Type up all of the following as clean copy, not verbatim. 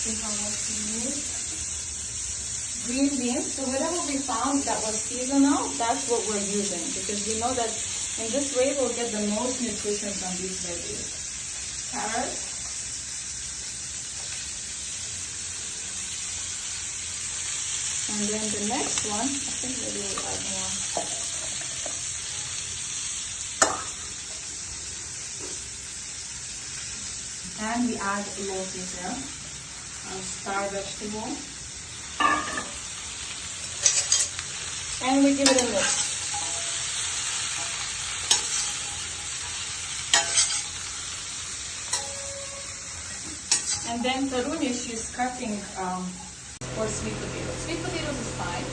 see how much we need. Green beans. So whatever we found that was seasonal, that's what we're using, because we know that in this way we'll get the most nutrition from these veggies. Carrots. And then the next one, I think maybe we'll add more. And we add lotus here, our star vegetable. And we give it a mix. And then Taruni, she's cutting for sweet potatoes. Sweet potatoes is fine,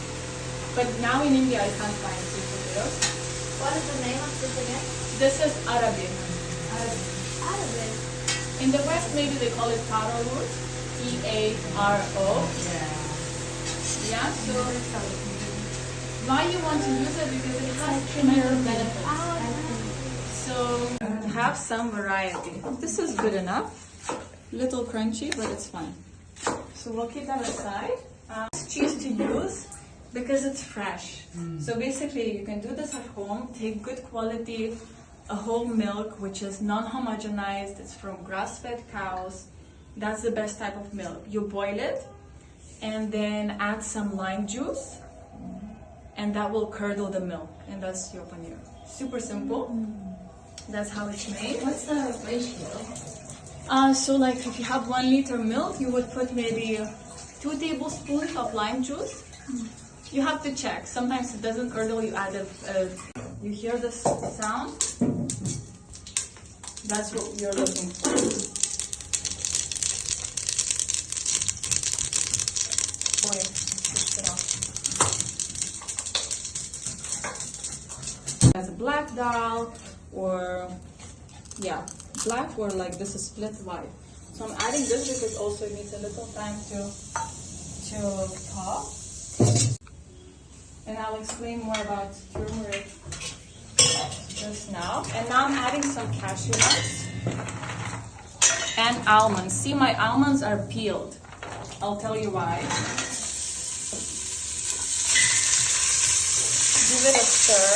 but now in India I can't find sweet potatoes. What is the name of this again? This is Arabic. Arabic. In the West, maybe they call it taro root. T-A-R-O. Yeah, so why you want to use it? Because it has tremendous benefits. So have some variety. This is good enough. Little crunchy, but it's fine. So we'll keep that aside. Cheese to use because it's fresh. So basically you can do this at home. Take good quality a whole milk, which is non-homogenized. It's from grass-fed cows. That's the best type of milk. You boil it and then add some lime juice, and that will curdle the milk, and that's your paneer. Super simple. That's how it's made. What's the ratio? So like if you have 1 liter milk, you would put maybe 2 tablespoons of lime juice. You have to check. Sometimes it doesn't curdle. You add you hear the sound? That's what you're looking for. Boy, switch it off. As a black dal, or yeah, black, or like this is split white. So I'm adding this because also it needs a little time to pop. And I'll explain more about turmeric just now. And now I'm adding some cashew nuts and almonds. See, my almonds are peeled. I'll tell you why. Give it a stir.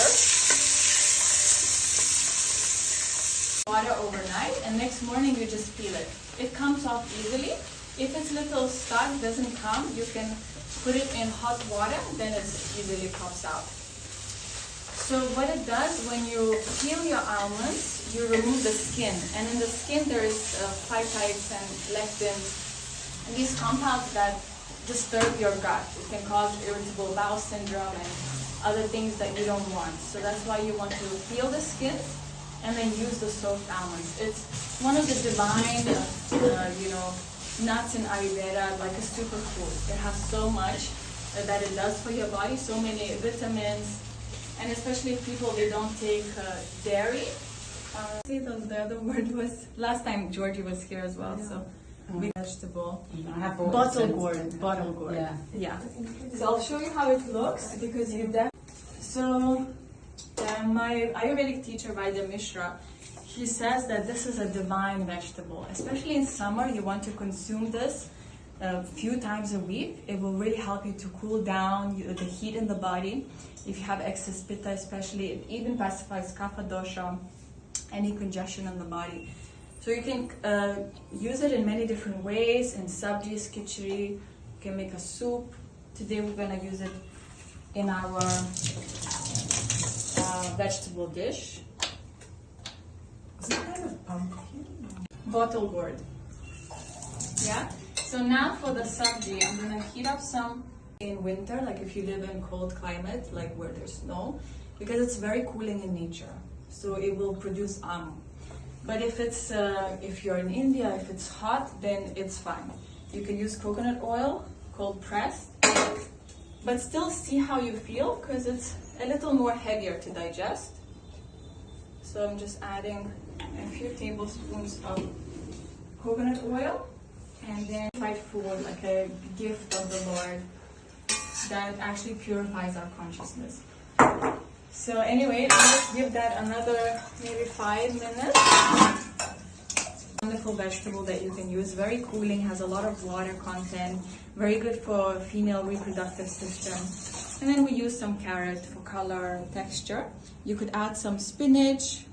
Water overnight, and next morning you just peel it. It comes off easily. If it's little stuck, doesn't come, you can put it in hot water, then it easily pops out. So what it does, when you peel your almonds, you remove the skin, and in the skin there is phytates and lectins, and these compounds that disturb your gut. It can cause irritable bowel syndrome and other things that you don't want. So that's why you want to peel the skin and then use the soaked almonds. It's one of the divine, nuts in Ayurveda, like a superfood. It has so much that it does for your body, so many vitamins, and especially if people, they don't take dairy. The other word was, last time Georgie was here as well, so vegetable. Bottle gourd. Yeah. So I'll show you how it looks, because you So my Ayurvedic teacher, Vaidya Mishra, he says that this is a divine vegetable. Especially in summer, you want to consume this a few times a week. It will really help you to cool down the heat in the body. If you have excess pitta especially, it even pacifies kapha dosha, any congestion in the body. So you can use it in many different ways, in sabjis, khichdi, you can make a soup. Today we're going to use it in our vegetable dish. Is it kind of pumpkin? Bottle gourd. Yeah? So now for the sabji, I'm going to heat up some in winter, like if you live in cold climate, like where there's snow, because it's very cooling in nature. So it will produce But if it's if you're in India, if it's hot, then it's fine. You can use coconut oil, cold pressed, but still see how you feel, because it's a little more heavier to digest. So I'm just adding a few tablespoons of coconut oil, and then fried food, like a gift of the Lord that actually purifies our consciousness. So anyway, let's give that another maybe 5 minutes. Wonderful simple vegetable that you can use. Very cooling, has a lot of water content, very good for female reproductive system. And then we use some carrot for color and texture. You could add some spinach.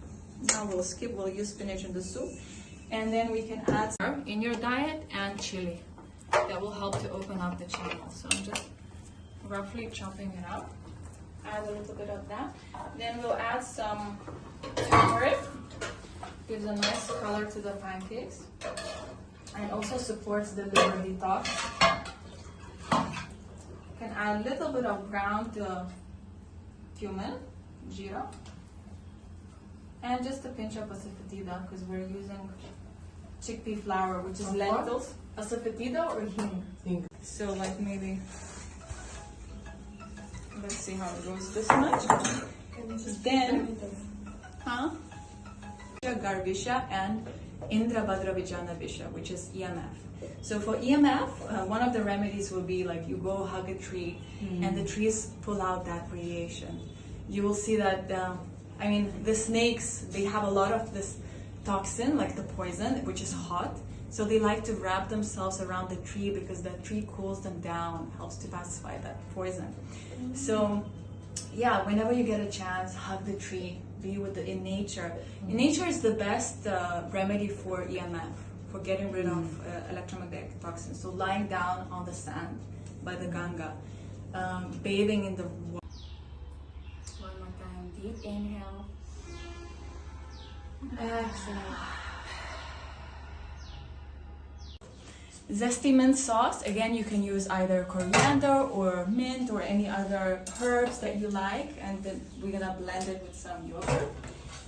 Now we'll use spinach in the soup. And then we can add in your diet and chili. That will help to open up the channel. So I'm just roughly chopping it up. Add a little bit of that. Then we'll add some turmeric. Gives a nice color to the pancakes. And also supports the liver detox. Can add a little bit of ground cumin, jeera. And just a pinch of asafoetida because we're using chickpea flour, which is lentils. Asafoetida or hing? So like maybe, let's see how it goes, this much. Then, Garbisha and Indrabhadra Vijana Bisha, which is EMF. So for EMF, one of the remedies will be like you go hug a tree and the trees pull out that radiation. You will see that, I mean, the snakes, they have a lot of this toxin, like the poison, which is hot. So they like to wrap themselves around the tree because that tree cools them down, helps to pacify that poison. So yeah, whenever you get a chance, hug the tree, be with in nature. In nature is the best remedy for EMF, for getting rid of electromagnetic toxins. So lying down on the sand by the Ganga, bathing in the water. One more time, deep inhale. Exhale. Zesty mint sauce, again you can use either coriander or mint or any other herbs that you like, and then we're gonna blend it with some yogurt.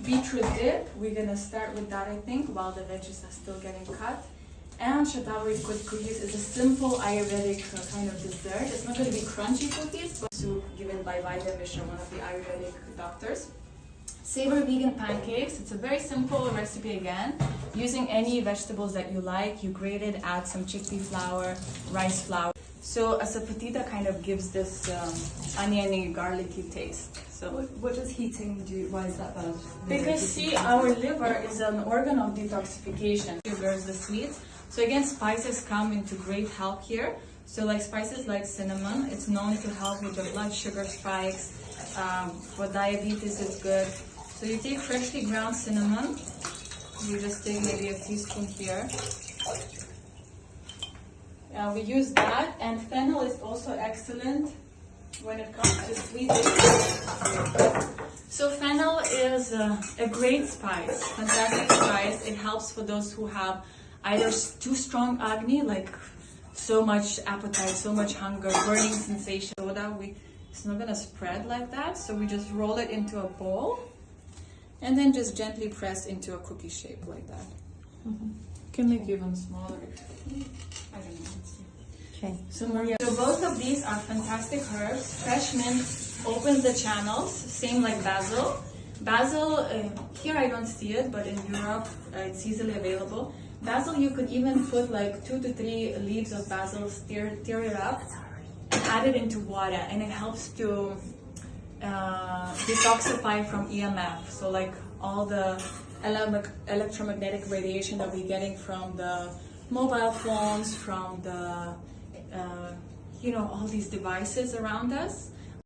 Beetroot dip, we're gonna start with that I think while the veggies are still getting cut. And Shatavari cookies is a simple Ayurvedic kind of dessert. It's not going to be crunchy cookies, but soup given by Vaidya Mishra, one of the Ayurvedic doctors. Savory vegan pancakes. It's a very simple recipe again. Using any vegetables that you like, you grate it, add some chickpea flour, rice flour. So asafoetida kind of gives this oniony, garlicky taste. So what does heating do? Why is that bad? Because see, our liver is an organ of detoxification. Sugars, the sweets. So again, spices come into great help here. So like spices like cinnamon, it's known to help with the blood sugar spikes. For diabetes, it's good. So you take freshly ground cinnamon. You just take maybe a teaspoon here. We use that, and fennel is also excellent when it comes to sweet. So fennel is a great spice, fantastic spice. It helps for those who have either too strong agni, like so much appetite, so much hunger, burning sensation. It's not gonna spread like that, so we just roll it into a bowl and then just gently press into a cookie shape like that. Can make even smaller. I don't know. Okay. So Maria, so both of these are fantastic herbs. Fresh mint opens the channels, same like basil. Basil, here I don't see it, but in Europe it's easily available. Basil, you could even put like 2 to 3 leaves of basil, stir it up, and add it into water, and it helps to detoxify from EMF. So like all the electromagnetic radiation that we're getting from the mobile phones, from the all these devices around us.